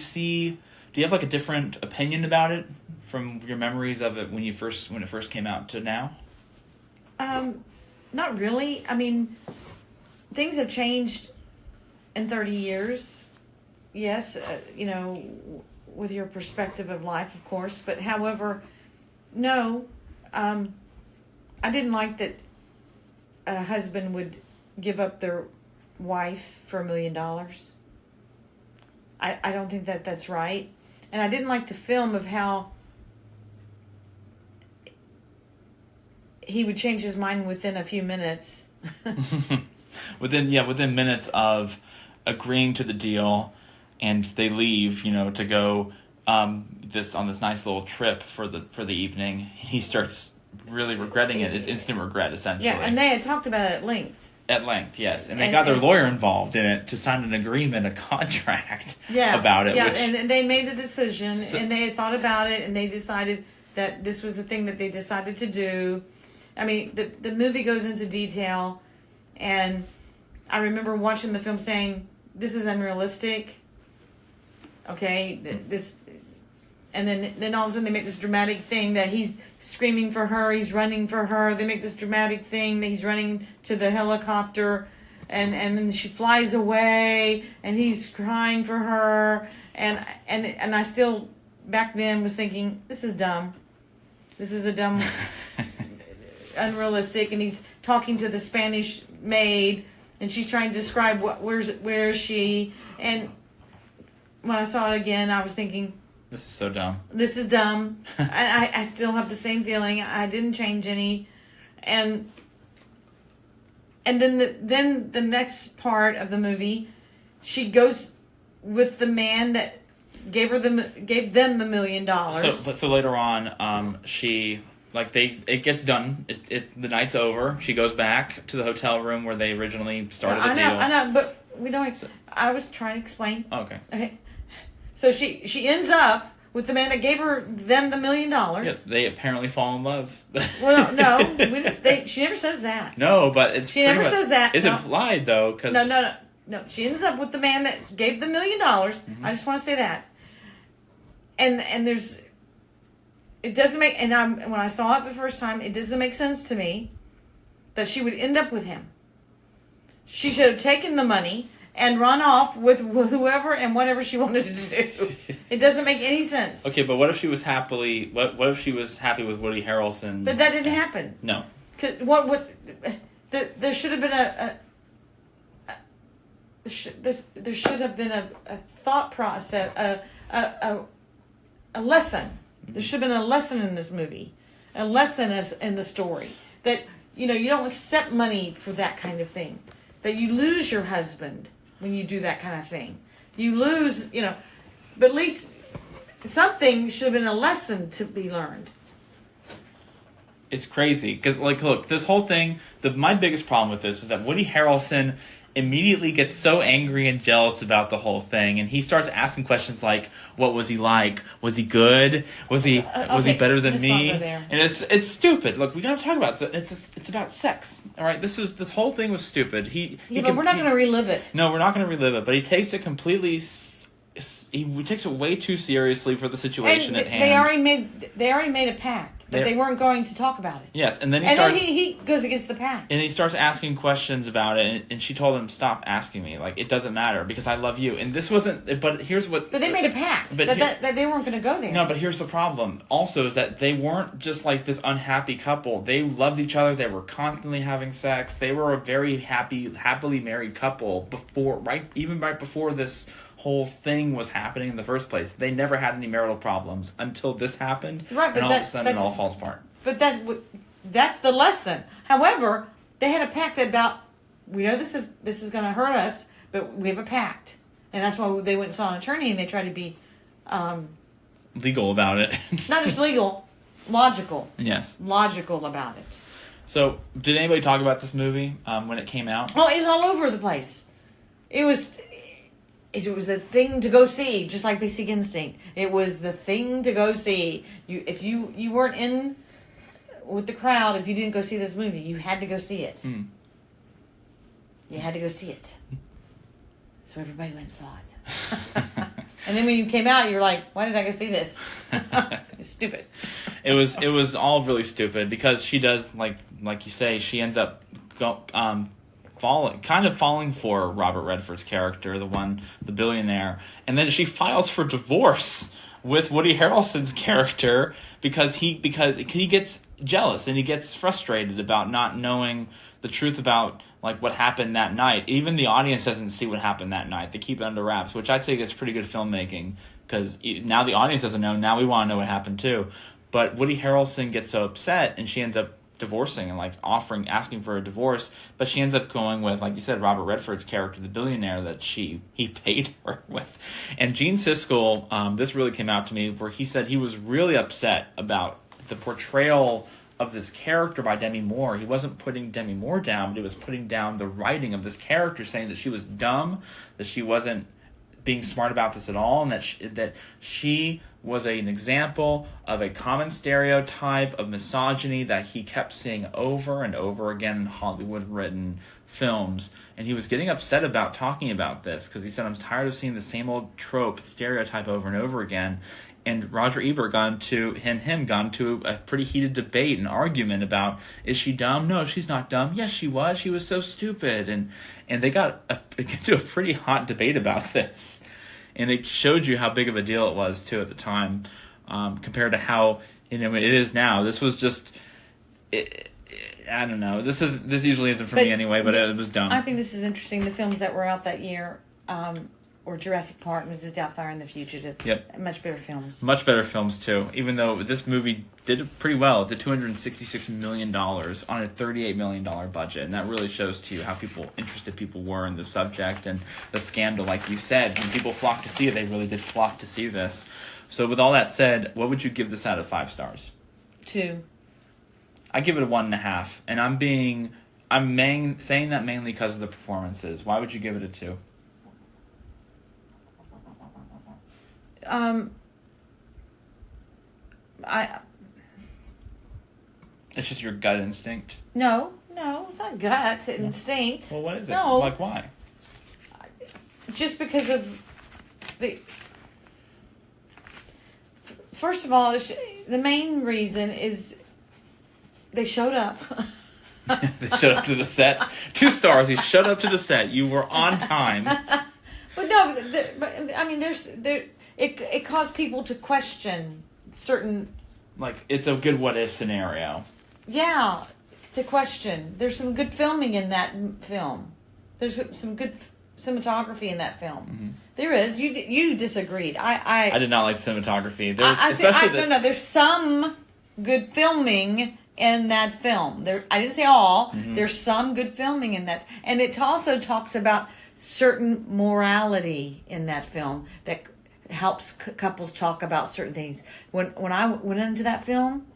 A: have like a different opinion about it from your memories of it when it first came out to now?
B: Not really. I mean, things have changed in 30 years. Yes, with your perspective of life, of course. But however, no, I didn't like that a husband would give up their wife for $1 million. I don't think that's right. And I didn't like the film of how he would change his mind within a few minutes.
A: within minutes of agreeing to the deal, and they leave, to go on this nice little trip for the evening. He starts really regretting it. It's instant regret, essentially.
B: Yeah, and they had talked about it at length.
A: At length, yes. And they got their lawyer involved in it to sign an agreement, a contract about it.
B: Yeah, and they made a decision, and they had thought about it, and they decided that this was the thing that they decided to do. I mean, the movie goes into detail, and I remember watching the film saying, this is unrealistic. Okay, and then all of a sudden they make this dramatic thing that he's screaming for her, he's running for her. They make this dramatic thing that he's running to the helicopter, and then she flies away, and he's crying for her, and I still back then was thinking, this is dumb. This is a dumb, unrealistic, and he's talking to the Spanish maid, and she's trying to describe where is she, and when I saw it again, I was thinking,
A: this is so dumb.
B: This is dumb. I still have the same feeling. I didn't change any. And then the next part of the movie, she goes with the man that gave them the $1 million.
A: So later on, it gets done. The night's over. She goes back to the hotel room where they originally started the deal.
B: I know, but we don't. I was trying to explain.
A: Okay.
B: So she ends up with the man that gave them the $1 million.
A: Yes, they apparently fall in love.
B: Well, no, she never says that.
A: No, but
B: she never says that.
A: It's implied though, because
B: no. She ends up with the man that gave the $1 million. Mm-hmm. I just want to say that. And there's it doesn't make, and when I saw it the first time, it doesn't make sense to me that she would end up with him. She should have taken the money and run off with whoever and whatever she wanted to do. It doesn't make any sense.
A: Okay, but what if she was happy with Woody Harrelson?
B: But that didn't happen.
A: No.
B: There should have been there should have been a thought process, a lesson. There should have been a lesson in this movie, a lesson in the story that you don't accept money for that kind of thing. That you lose your husband when you do that kind of thing. You lose, but at least something should have been a lesson to be learned.
A: It's crazy because, look, this whole thing. My biggest problem with this is that Woody Harrelson immediately gets so angry and jealous about the whole thing, and he starts asking questions like, "What was he like? Was he good? Was he better than me?" And it's stupid. Look, we gotta talk about it. It's about sex. All right, this whole thing was stupid.
B: But we're not gonna relive it.
A: No, we're not gonna relive it. But he takes it completely. He takes it way too seriously for the situation at hand.
B: They already made a pact that they weren't going to talk about it.
A: Yes, and then
B: he goes against the pact.
A: And he starts asking questions about it, and she told him, "Stop asking me. It doesn't matter because I love you." And this wasn't. But here's what.
B: But they made a pact that they weren't going to go there.
A: No, but here's the problem. Also, is that they weren't just like this unhappy couple. They loved each other. They were constantly having sex. They were a very happily married couple even right before this whole thing was happening in the first place. They never had any marital problems until this happened,
B: right? But
A: and all of a sudden it all falls apart.
B: But that's the lesson. However, they had a pact about, we know this is going to hurt us, but we have a pact, and that's why they went and saw an attorney and they tried to be
A: legal about it.
B: Not just legal, logical.
A: Yes,
B: logical about it.
A: So, did anybody talk about this movie when it came out?
B: Oh, it was all over the place. It was a thing to go see, just like Basic Instinct. It was the thing to go see. If you weren't in with the crowd, if you didn't go see this movie, you had to go see it. Mm. You had to go see it. So everybody went and saw it. And then when you came out, you were like, "Why did I go see this?" It's stupid.
A: It was all really stupid because she does like you say, she ends up falling for Robert Redford's character, the billionaire, and then she files for divorce with Woody Harrelson's character because he gets jealous and he gets frustrated about not knowing the truth about what happened that night. Even the audience doesn't see what happened that night. They keep it under wraps, which I'd say is pretty good filmmaking because now the audience doesn't know. Now we want to know what happened too. But Woody Harrelson gets so upset and she ends up divorcing and asking for a divorce, but she ends up going with, like you said, Robert Redford's character, the billionaire that he paid her with. And Gene Siskel, this really came out to me, where he said he was really upset about the portrayal of this character by Demi Moore. He wasn't putting Demi Moore down, but he was putting down the writing of this character, saying that she was dumb, that she wasn't being smart about this at all, and that she was an example of a common stereotype of misogyny that he kept seeing over and over again in Hollywood-written films. And he was getting upset about talking about this because he said, "I'm tired of seeing the same old trope, stereotype over and over again." And Roger Ebert got into a pretty heated debate and argument about, is she dumb? No, she's not dumb. Yes, she was. She was so stupid. And they got into a pretty hot debate about this. And it showed you how big of a deal it was, too, at the time, compared to how it is now. This was just, I don't know. This usually isn't for me anyway, but it was dumb.
B: I think this is interesting. The films that were out that year were Jurassic Park and Mrs. Doubtfire and The Fugitive.
A: Yep.
B: Much better films.
A: Much better films, too. Even though this movie did pretty well. It did $266 million on a $38 million budget. And that really shows to you how interested people were in the subject and the scandal. Like you said, when people flocked to see it, they really did flock to see this. So with all that said, what would you give this out of 5 stars?
B: 2.
A: I give it a 1.5. And I'm saying that mainly because of the performances. Why would you give it a 2? It's just your gut instinct?
B: No, it's not gut instinct.
A: Well, what is it?
B: No.
A: Why?
B: Just because of first of all, the main reason is they showed up.
A: They showed up to the set. 2 stars. He showed up to the set. You were on time.
B: But no, I mean, it caused people to question certain.
A: Like, it's a good what if scenario.
B: Yeah, to question. There's some good filming in that film. There's some good cinematography in that film. Mm-hmm. There is. You disagreed. I
A: did not like the cinematography.
B: There's some good filming in that film. I didn't say all. Mm-hmm. There's some good filming in that, and it also talks about certain morality in that film that helps couples talk about certain things. When I went into that film,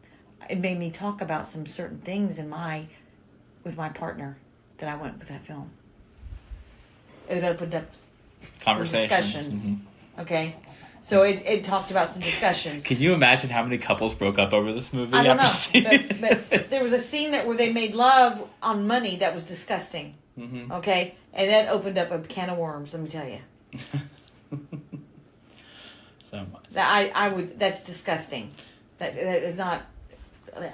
B: it made me talk about some certain things with my partner that I went with that film. It opened up
A: conversations.
B: Discussions.
A: Mm-hmm.
B: Okay. So it talked about some discussions.
A: Can you imagine how many couples broke up over this movie?
B: I don't know. But there was a scene where they made love on money that was disgusting. Mm-hmm. Okay? And that opened up a can of worms, let me tell you.
A: So
B: that's disgusting. That is not... Ugh.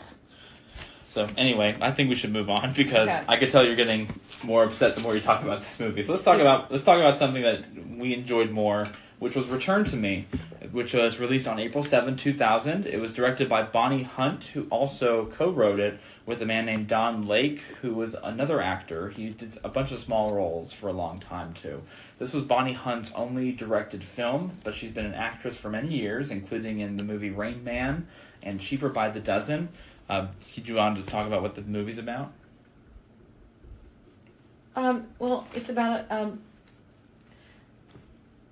A: So anyway, I think we should move on because I could tell you're getting more upset the more you talk about this movie. So let's talk about something that we enjoyed more, which was Return to Me, which was released on April 7, 2000. It was directed by Bonnie Hunt, who also co-wrote it with a man named Don Lake, who was another actor. He did a bunch of small roles for a long time, too. This was Bonnie Hunt's only directed film, but she's been an actress for many years, including in the movie Rain Man and Cheaper by the Dozen. Could you want to talk about what the movie's about?
B: Well, it's about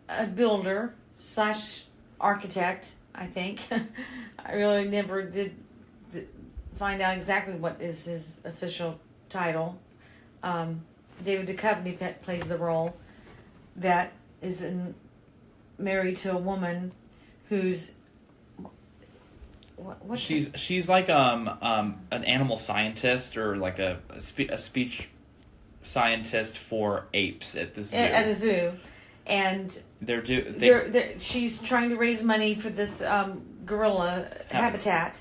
B: a builder / architect, I think. I really never did find out exactly what is his official title. David Duchovny plays the role that is married to a woman who's
A: she's like an animal scientist or like a speech scientist for apes at the zoo.
B: At a zoo. And she's trying to raise money for this gorilla habitat,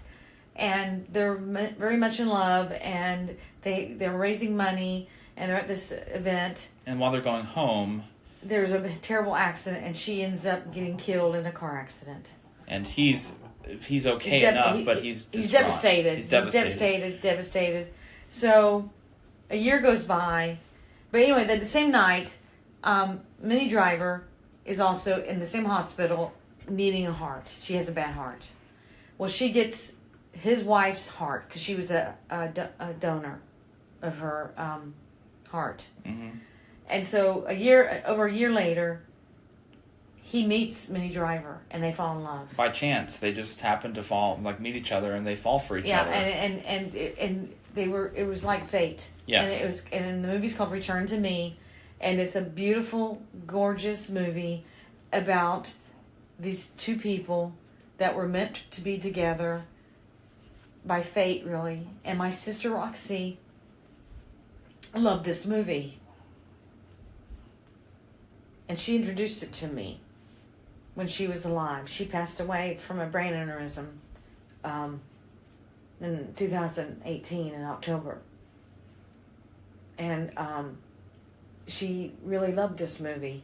B: and they're very much in love, and they're raising money, and they're at this event.
A: And while they're going home,
B: there's a terrible accident, and she ends up getting killed in a car accident.
A: And he's okay enough, but he's
B: devastated. He's devastated. So a year goes by, but anyway, the same night, Minnie Driver is also in the same hospital needing a heart. She has a bad heart. Well, she gets his wife's heart because she was a donor of her heart. Mm-hmm. And so over a year later, he meets Minnie Driver and they fall in love.
A: By chance, they just happen to meet each other and they fall for each other.
B: Yeah, and it was like fate.
A: Yes.
B: And the movie's called Return to Me. And it's a beautiful, gorgeous movie about these two people that were meant to be together by fate, really. And my sister Roxy loved this movie. And she introduced it to me when she was alive. She passed away from a brain aneurysm in 2018 in October. And she really loved this movie.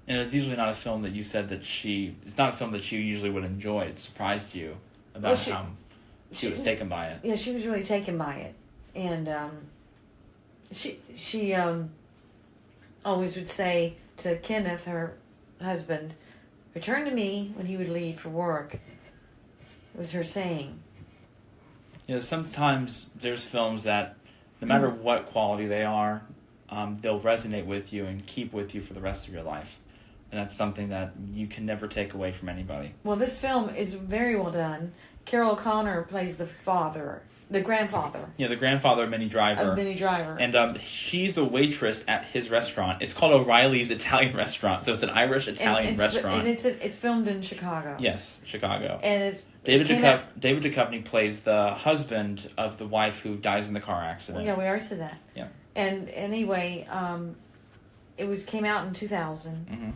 A: And it's usually not a film that you said that it's not a film that you usually would enjoy. It surprised you about how she was taken by it.
B: Yeah, she was really taken by it. And she always would say to Kenneth, her husband, "Return to me," when he would leave for work. It was her saying.
A: Sometimes there's films that, no matter what quality they are, they'll resonate with you and keep with you for the rest of your life. And that's something that you can never take away from anybody.
B: Well, this film is very well done. Carol O'Connor plays the grandfather.
A: Yeah, the grandfather of Minnie Driver. And she's the waitress at his restaurant. It's called O'Reilly's Italian Restaurant, so it's an Irish-Italian restaurant.
B: And it's filmed in Chicago.
A: Yes, Chicago.
B: And it's
A: David Duchovny plays the husband of the wife who dies in the car accident.
B: Yeah, we already said that.
A: Yeah.
B: And anyway, it came out in 2000. Mm-hmm.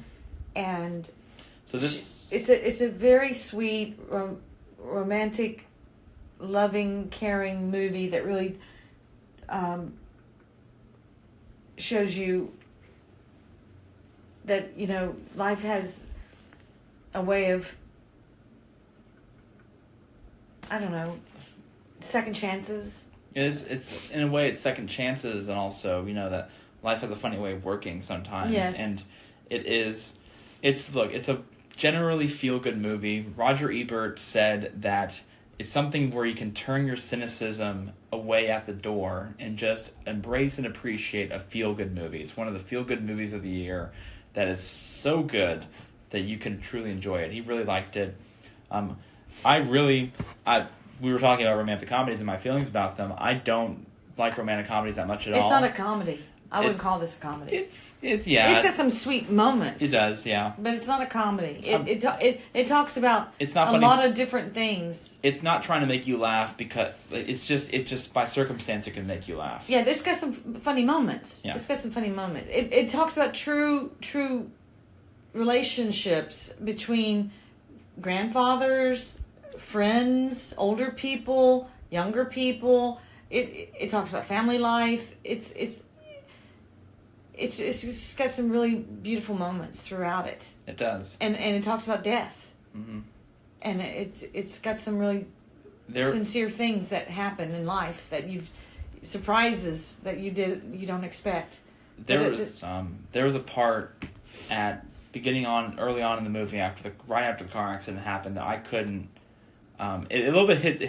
B: And
A: So this
B: it's a very sweet, romantic, loving, caring movie that really shows you that, you know, life has a way of, I don't know, second chances.
A: It's in a way, it's second chances, and also, you know, that life has a funny way of working sometimes.
B: Yes.
A: And it's a generally feel-good movie. Roger Ebert said that it's something where you can turn your cynicism away at the door and just embrace and appreciate a feel-good movie. It's one of the feel-good movies of the year that is so good that you can truly enjoy it. He really liked it. We were talking about romantic comedies and my feelings about them. I don't like romantic comedies that much at all.
B: It's not a comedy. I wouldn't call this a comedy.
A: It's got
B: some sweet moments.
A: It does, yeah.
B: But it's not a comedy. It talks about
A: it's not
B: a
A: funny.
B: lot of different things.
A: It's not trying to make you laugh because it just by circumstance it can make you laugh.
B: Yeah, there's got some funny moments.
A: Yeah.
B: It's got some funny moments. It talks about true relationships between grandfathers, friends, older people, younger people. It talks about family life. It's just got some really beautiful moments throughout it.
A: It does.
B: And it talks about death.
A: Mm-hmm.
B: And it's got some really sincere things that happen in life that surprises that you don't expect.
A: There was a part at early on in the movie right after the car accident happened that I couldn't. It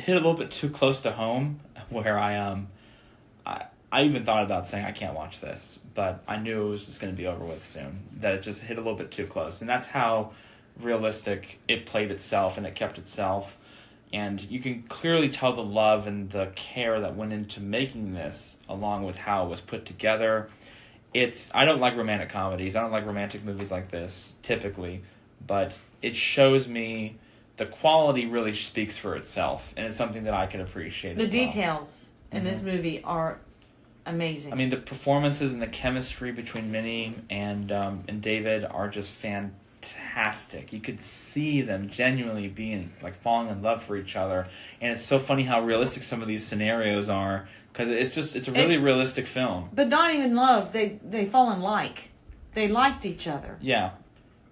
A: hit a little bit too close to home where I even thought about saying I can't watch this, but I knew it was just going to be over with soon. That it just hit a little bit too close, and that's how realistic it played itself, and it kept itself. And you can clearly tell the love and the care that went into making this, along with how it was put together. I don't like romantic comedies. I don't like romantic movies like this typically, but it shows me the quality really speaks for itself, and it's something that I can appreciate.
B: The details in this movie are amazing.
A: I mean, the performances and the chemistry between Minnie and David are just fantastic. You could see them genuinely being falling in love for each other, and it's so funny how realistic some of these scenarios are because it's a really realistic film.
B: But not even love. They fall in like. They liked each other.
A: Yeah,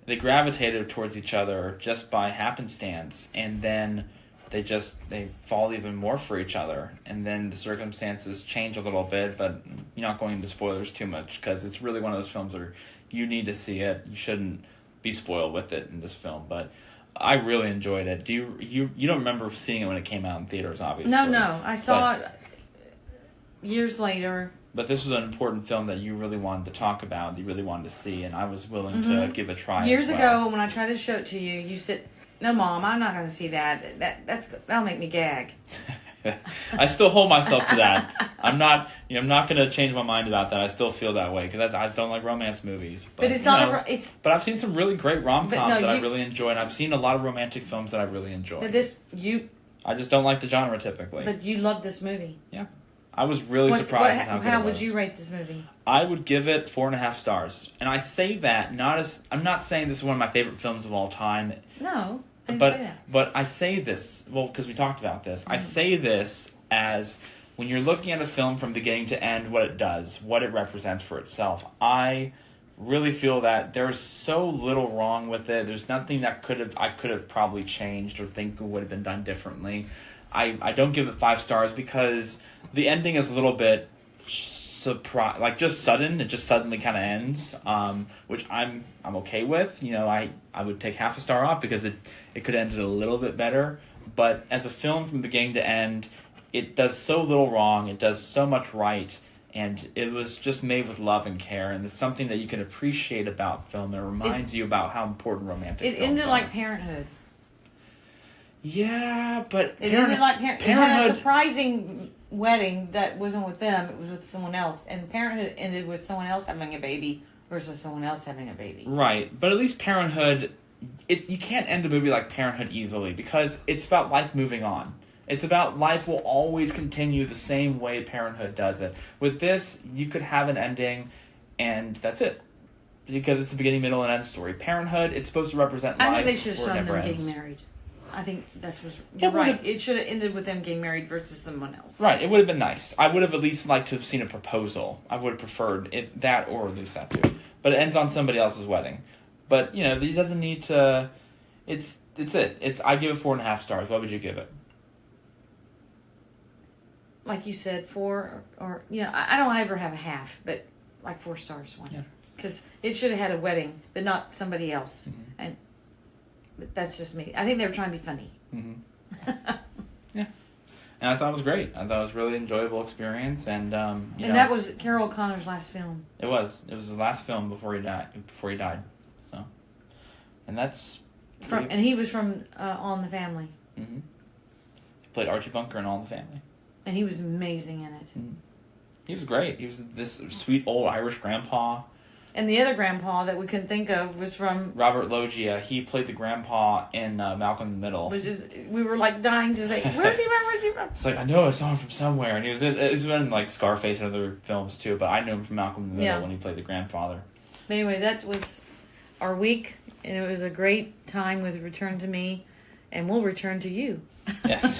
A: they gravitated towards each other just by happenstance, and then they fall even more for each other, and then the circumstances change a little bit, but you're not going into spoilers too much because it's really one of those films where you need to see it. You shouldn't be spoiled with it in this film, but I really enjoyed it. Do you don't remember seeing it when it came out in theaters, obviously?
B: No, I saw it years later.
A: But this was an important film that you really wanted to talk about, that you really wanted to see, and I was willing to give a try.
B: Years ago, when I tried to show it to you, you said, "No, Mom, I'm not going to see that. That'll make me gag."
A: I still hold myself to that. I'm not going to change my mind about that. I still feel that way because I just don't like romance movies.
B: But it's not.
A: But I've seen some really great rom-coms that I really enjoy, and I've seen a lot of romantic films that I really enjoy.
B: I
A: just don't like the genre typically.
B: But you love this movie.
A: Yeah, I was really surprised at how good it was.
B: How would you rate this movie?
A: I would give it 4.5 stars, and I say that I'm not saying this is one of my favorite films of all time.
B: No.
A: But I say this, because we talked about this. I say this as when you're looking at a film from beginning to end, what it does, what it represents for itself. I really feel that there's so little wrong with it. There's nothing that I could have probably changed or think would have been done differently. I don't give it 5 stars because the ending is a little bit just sudden. It just suddenly kind of ends, which I'm okay with. I would take half a star off because it could have ended a little bit better. But as a film from beginning to end, it does so little wrong. It does so much right, and it was just made with love and care. And it's something that you can appreciate about film. And it reminds you about how important romantic films are.
B: It ended like Parenthood.
A: Yeah, but
B: it ended like Parenthood. It had a surprising wedding that wasn't with them, it was with someone else, and Parenthood ended with someone else having a baby versus someone else having a baby.
A: Right, but at least Parenthood, you can't end a movie like Parenthood easily because it's about life moving on. It's about life will always continue the same way Parenthood does it. With this, you could have an ending and that's it. because it's the beginning, middle, and end story. Parenthood, it's supposed to represent life.
B: I think they should have
A: where it
B: shown
A: never
B: them
A: ends.
B: getting married. I think you're right. It should have ended with them getting married versus someone else.
A: Right, it would have been nice. I would have at least liked to have seen a proposal. I would have preferred that, or at least that too. But it ends on somebody else's wedding. But, you know, it doesn't need to... It's it. I give it 4.5 stars. What would you give it?
B: Like you said, 4 or you know, I don't ever have a half, but like 4 stars, one.
A: Yeah.
B: Because it should have had a wedding, but not somebody else.
A: Mm-hmm.
B: But that's just me. I think they were trying to be funny.
A: Mm-hmm. Yeah. And I thought it was great. I thought it was a really enjoyable experience. And, you know,
B: that was Carol O'Connor's last film.
A: It was. It was his last film before he died. So, and that's...
B: And he was from All in the Family.
A: Mm-hmm. He played Archie Bunker in All in the Family.
B: And he was amazing in it.
A: Mm-hmm. He was great. He was this sweet old Irish grandpa.
B: And the other grandpa that we couldn't think of was from...
A: Robert Loggia. He played the grandpa in Malcolm in the Middle.
B: We were like dying to say, where's he from? Where's he from?
A: It's like, I know I saw him from somewhere. And he was in like Scarface and other films too, but I knew him from Malcolm in the Middle when he played the grandfather.
B: But anyway, that was our week, and it was a great time with Return to Me, and we'll return to you.
A: Yes.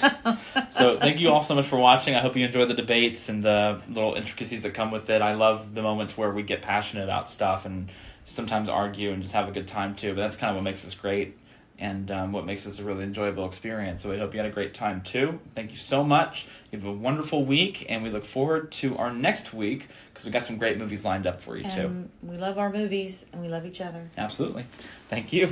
A: So thank you all so much for watching. I hope you enjoy the debates and the little intricacies that come with it. I love the moments where we get passionate about stuff and sometimes argue and just have a good time too. But that's kind of what makes this great and what makes this a really enjoyable experience. So we hope you had a great time too. Thank you so much. You have a wonderful week, and we look forward to our next week because we got some great movies lined up for you too.
B: We love our movies, and we love each other.
A: Absolutely. Thank you.